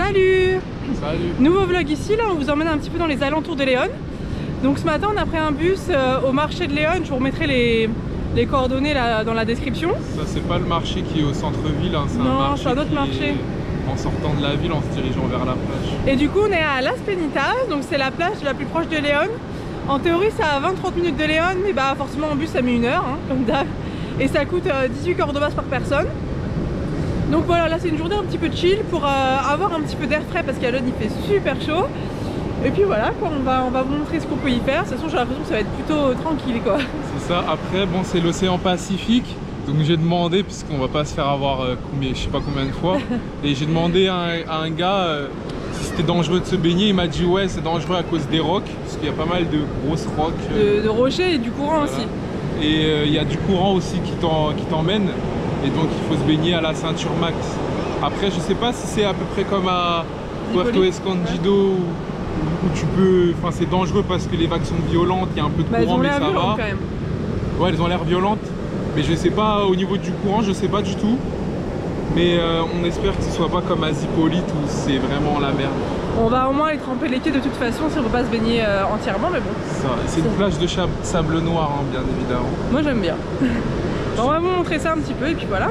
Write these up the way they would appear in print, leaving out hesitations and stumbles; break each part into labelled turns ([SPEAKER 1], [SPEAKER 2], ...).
[SPEAKER 1] Salut!
[SPEAKER 2] Salut!
[SPEAKER 1] Nouveau vlog ici, là on vous emmène un petit peu dans les alentours de León. Donc ce matin on a pris un bus au marché de León, je vous remettrai les coordonnées là dans la description.
[SPEAKER 2] Ça c'est pas le marché qui est au centre-ville, hein. C'est
[SPEAKER 1] un autre marché.
[SPEAKER 2] En sortant de la ville en se dirigeant vers la plage.
[SPEAKER 1] Et du coup on est à Las Penitas, donc c'est la plage la plus proche de León. En théorie c'est à 20-30 minutes de León, mais bah forcément en bus ça met 1 heure, hein, comme d'hab. Et ça coûte 18 cordobas par personne. Donc voilà, là c'est une journée un petit peu chill pour avoir un petit peu d'air frais parce qu'à León il fait super chaud. Et puis voilà quoi, on va vous montrer ce qu'on peut y faire. De toute façon j'ai l'impression que ça va être plutôt tranquille quoi. C'est
[SPEAKER 2] ça, après bon c'est l'océan Pacifique. Donc j'ai demandé, puisqu'on va pas se faire avoir je sais pas combien de fois. Et j'ai demandé à un gars si c'était dangereux de se baigner. Il m'a dit ouais c'est dangereux à cause des rocs. Parce qu'il y a pas mal de grosses rocs.
[SPEAKER 1] De rochers et du courant voilà. Aussi.
[SPEAKER 2] Et il y a du courant aussi qui t'emmène. Et donc il faut se baigner à la ceinture max. Après je sais pas si c'est à peu près comme à Puerto Escondido où tu peux. Enfin c'est dangereux parce que les vagues sont violentes, il y a un peu de courant mais ça va.
[SPEAKER 1] Quand même.
[SPEAKER 2] Ouais elles ont l'air violentes. Mais je sais pas au niveau du courant, je sais pas du tout. Mais on espère que ce soit pas comme à Zipolite où c'est vraiment la merde.
[SPEAKER 1] On va au moins aller tremper les pieds de toute façon si on veut pas se baigner entièrement mais bon.
[SPEAKER 2] C'est une plage de sable noir hein, bien évidemment.
[SPEAKER 1] Moi j'aime bien. On va vous montrer ça un petit peu et puis voilà.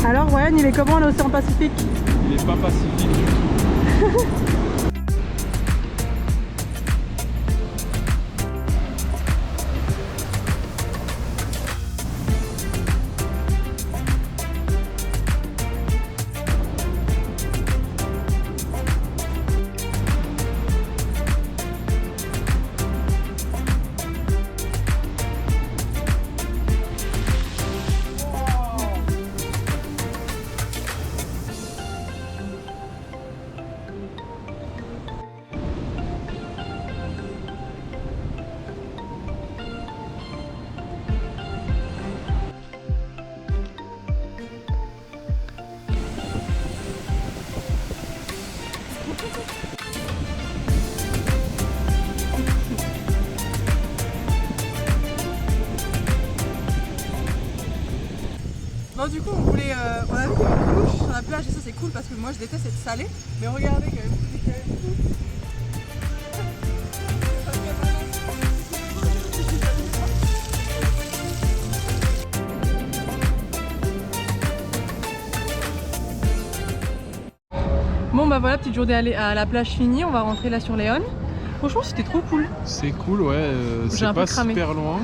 [SPEAKER 1] Alors Ryan, il est comment l'océan Pacifique?
[SPEAKER 2] Il est pas pacifique du tout.
[SPEAKER 1] Bon du coup on voulait, on a vu qu'il y avait une mouche sur la plage et ça c'est cool parce que moi je déteste être salée. Mais regardez quand même, c'est quand même fou. Bon bah voilà, petite journée à la plage finie, on va rentrer là sur León. Franchement c'était trop cool.
[SPEAKER 2] C'est cool ouais, c'est pas super loin.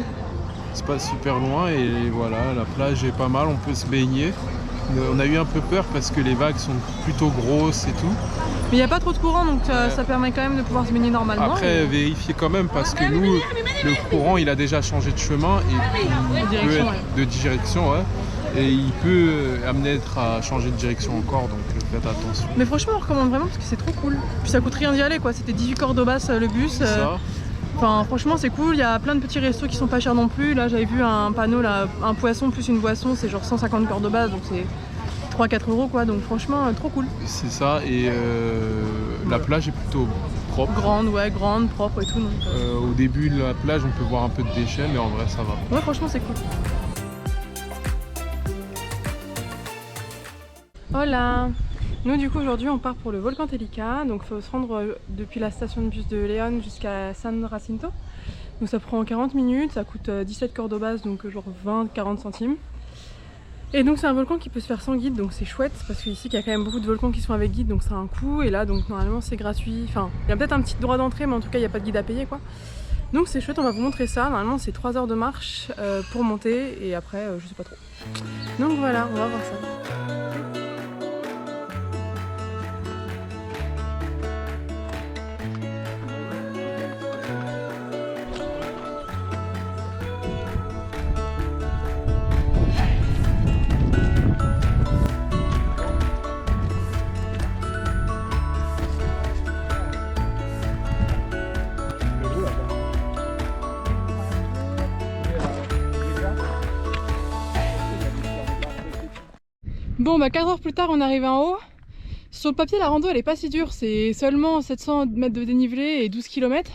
[SPEAKER 2] C'est pas super loin et voilà, la plage est pas mal, on peut se baigner. On a eu un peu peur parce que les vagues sont plutôt grosses et tout.
[SPEAKER 1] Mais il n'y a pas trop de courant donc ça permet quand même de pouvoir se baigner normalement.
[SPEAKER 2] Après vérifiez quand même parce que nous, le courant il a déjà changé de chemin et de direction ouais. Et il peut amener à changer de direction encore donc faites attention.
[SPEAKER 1] Mais franchement on recommande vraiment parce que c'est trop cool. Puis ça coûte rien d'y aller quoi, c'était 18 cordobas le bus. Enfin franchement c'est cool, il y a plein de petits restos qui sont pas chers non plus. Là j'avais vu un panneau là, un poisson plus une boisson, c'est genre 150 cordobas donc c'est 3-4 € quoi, donc franchement trop cool.
[SPEAKER 2] C'est ça et la plage est plutôt propre.
[SPEAKER 1] Grande, ouais, grande, propre et tout. Donc,
[SPEAKER 2] au début de la plage on peut voir un peu de déchets mais en vrai ça va.
[SPEAKER 1] Ouais franchement c'est cool. Hola. Nous du coup aujourd'hui on part pour le volcan Tellica, donc il faut se rendre depuis la station de bus de León jusqu'à San Jacinto. Donc ça prend 40 minutes, ça coûte 17 cordobas donc genre 20-40 centimes. Et donc c'est un volcan qui peut se faire sans guide donc c'est chouette parce qu'ici il y a quand même beaucoup de volcans qui sont avec guide donc ça a un coût et là donc normalement c'est gratuit. Enfin il y a peut-être un petit droit d'entrée mais en tout cas il n'y a pas de guide à payer quoi. Donc c'est chouette, on va vous montrer ça, normalement c'est 3 heures de marche pour monter et après je sais pas trop. Donc voilà, on va voir ça. Bon bah 4 heures plus tard on arrive en haut. Sur le papier la rando elle est pas si dure, c'est seulement 700 mètres de dénivelé et 12 km.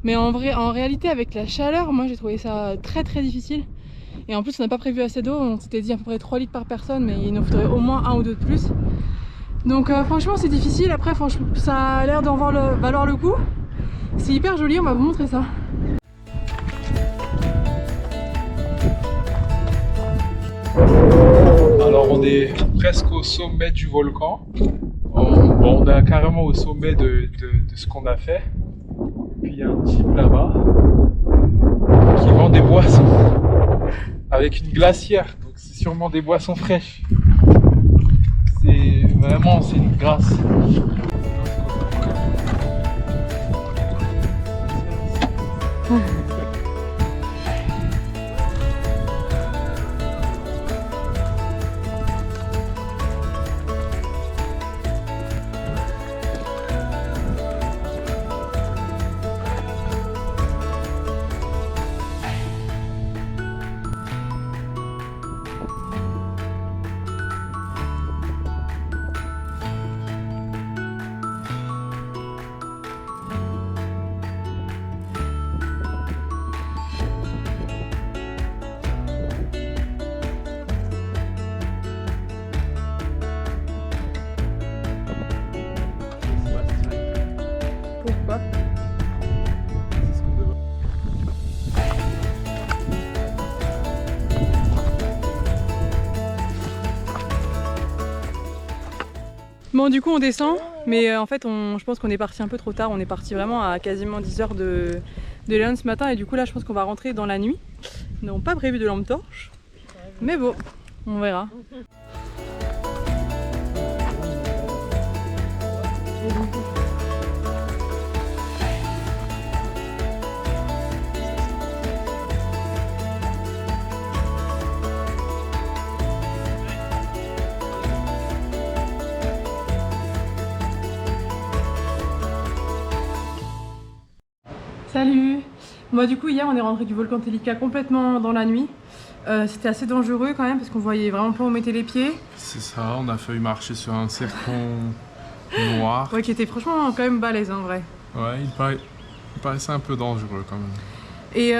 [SPEAKER 1] Mais en réalité avec la chaleur, moi j'ai trouvé ça très difficile. Et en plus on n'a pas prévu assez d'eau, on s'était dit à peu près 3 litres par personne, mais il nous faudrait au moins 1 ou 2 de plus. Donc franchement c'est difficile, après franchement ça a l'air d'en valoir le coup. C'est hyper joli, on va vous montrer ça.
[SPEAKER 2] Alors on est presque au sommet du volcan. On est carrément au sommet de ce qu'on a fait. Puis il y a un type là-bas qui vend des boissons avec une glacière. Donc c'est sûrement des boissons fraîches. C'est vraiment une grâce.
[SPEAKER 1] Pourquoi? Bon du coup on descend, mais en fait je pense qu'on est parti un peu trop tard, on est parti vraiment à quasiment 10 heures de Léon ce matin et du coup là je pense qu'on va rentrer dans la nuit. Ils n'ont pas prévu de lampe torche, mais bon, on verra. Salut! Moi du coup hier on est rentré du volcan Telika complètement dans la nuit. C'était assez dangereux quand même parce qu'on voyait vraiment pas où on mettait les pieds.
[SPEAKER 2] C'est ça, on a failli marcher sur un serpent noir.
[SPEAKER 1] Ouais, qui était franchement quand même balèze en vrai.
[SPEAKER 2] Ouais, il paraissait un peu dangereux quand même.
[SPEAKER 1] Et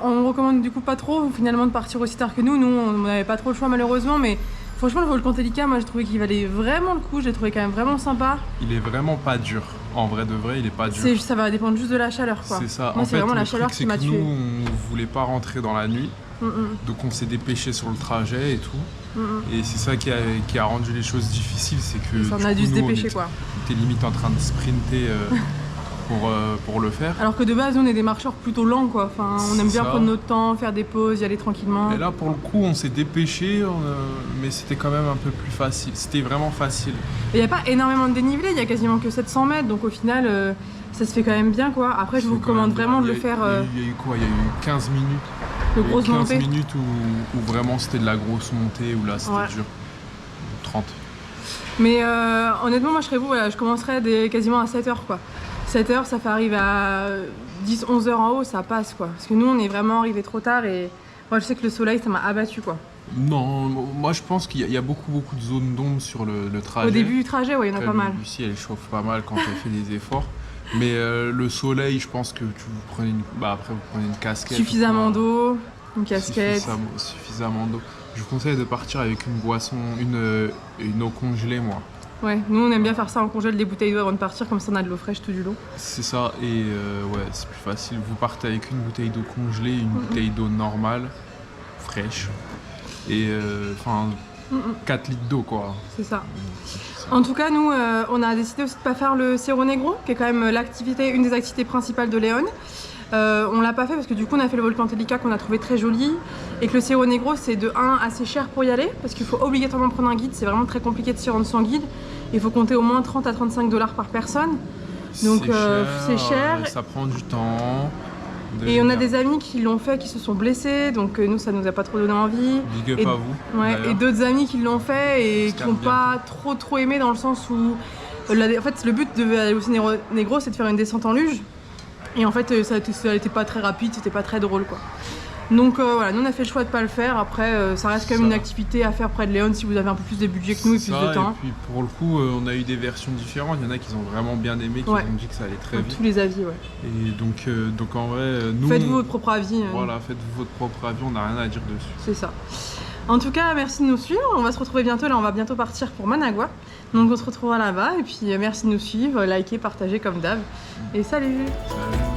[SPEAKER 1] on recommande du coup pas trop finalement de partir aussi tard que nous. Nous on n'avait pas trop le choix malheureusement, mais franchement le volcan Telika moi j'ai trouvé qu'il valait vraiment le coup, j'ai trouvé quand même vraiment sympa.
[SPEAKER 2] Il est vraiment pas dur, en vrai de vrai il est pas dur.
[SPEAKER 1] Ça va dépendre juste de la chaleur quoi.
[SPEAKER 2] C'est ça,
[SPEAKER 1] moi,
[SPEAKER 2] en fait
[SPEAKER 1] vraiment la
[SPEAKER 2] le
[SPEAKER 1] chaleur
[SPEAKER 2] truc
[SPEAKER 1] qui
[SPEAKER 2] c'est
[SPEAKER 1] m'a
[SPEAKER 2] que
[SPEAKER 1] tué.
[SPEAKER 2] nous on voulait pas rentrer dans la nuit, donc on s'est dépêché sur le trajet et tout. Et c'est ça qui a rendu les choses difficiles, c'est que
[SPEAKER 1] on a dû se dépêcher quoi.
[SPEAKER 2] On était limite en train de sprinter pour le faire.
[SPEAKER 1] Alors que de base on est des marcheurs plutôt lents quoi, enfin, on aime bien prendre notre temps, faire des pauses, y aller tranquillement.
[SPEAKER 2] Et là pour le coup on s'est dépêché, mais c'était quand même un peu plus facile, c'était vraiment facile.
[SPEAKER 1] Il n'y a pas énormément de dénivelé, il y a quasiment que 700 mètres, donc au final ça se fait quand même bien quoi. Après je vous recommande vraiment de le faire.
[SPEAKER 2] Il y a eu quoi? Il y a eu 15 minutes.
[SPEAKER 1] De grosses montées.
[SPEAKER 2] 15 minutes où vraiment c'était de la grosse montée, où là c'était dur. 30.
[SPEAKER 1] Mais honnêtement moi je serais vous, voilà, je commencerais quasiment à 7h quoi. 7h ça fait arriver à 10-11 heures en haut, ça passe quoi. Parce que nous on est vraiment arrivés trop tard et moi je sais que le soleil ça m'a abattu quoi.
[SPEAKER 2] Non, moi je pense qu'il y a beaucoup de zones d'ombre sur le trajet.
[SPEAKER 1] Au début du trajet, ouais, il y en a pas mal.
[SPEAKER 2] Lucie elle chauffe pas mal quand elle fait des efforts. Mais le soleil, je pense que vous prenez après vous prenez une casquette.
[SPEAKER 1] Suffisamment d'eau, une casquette.
[SPEAKER 2] Suffisamment d'eau. Je vous conseille de partir avec une boisson, une eau congelée moi.
[SPEAKER 1] Ouais, nous on aime bien faire ça, on congèle des bouteilles d'eau avant de partir, comme ça on a de l'eau fraîche tout du long.
[SPEAKER 2] C'est ça, et ouais, c'est plus facile. Vous partez avec une bouteille d'eau congelée, une bouteille d'eau normale, fraîche, et enfin 4 litres d'eau quoi.
[SPEAKER 1] C'est ça. En tout cas, nous on a décidé aussi de pas faire le Cerro Negro, qui est quand même une des activités principales de Léon. On l'a pas fait parce que du coup on a fait le volcan Telika qu'on a trouvé très joli et que le Cerro Negro c'est de 1 assez cher pour y aller parce qu'il faut obligatoirement prendre un guide, c'est vraiment très compliqué de s'y rendre sans guide. Il faut compter au moins 30 à 35 $ par personne. Donc c'est cher.
[SPEAKER 2] Ça prend du temps.
[SPEAKER 1] Et on a des amis qui l'ont fait, qui se sont blessés, donc nous ça nous a pas trop donné envie.
[SPEAKER 2] Big up à vous.
[SPEAKER 1] Ouais, et d'autres amis qui l'ont fait et qui n'ont pas trop aimé dans le sens où en fait le but de Cerro Negro c'est de faire une descente en luge. Et en fait ça n'était pas très rapide, c'était pas très drôle quoi. Donc voilà, nous on a fait le choix de pas le faire. Après, ça reste quand même une activité à faire près de Léon si vous avez un peu plus de budget que nous et plus de temps.
[SPEAKER 2] Et puis pour le coup, on a eu des versions différentes. Il y en a qui ont vraiment bien aimé, qui ont dit que ça allait très vite.
[SPEAKER 1] Tous les avis, ouais.
[SPEAKER 2] Et donc en vrai, nous.
[SPEAKER 1] Faites-vous votre propre avis.
[SPEAKER 2] Voilà, faites-vous votre propre avis, on n'a rien à dire dessus.
[SPEAKER 1] C'est ça. En tout cas, merci de nous suivre. On va se retrouver bientôt. Là, on va bientôt partir pour Managua. Donc on se retrouvera là-bas. Et puis merci de nous suivre, likez, partagez comme d'hab. Et salut!
[SPEAKER 2] Salut.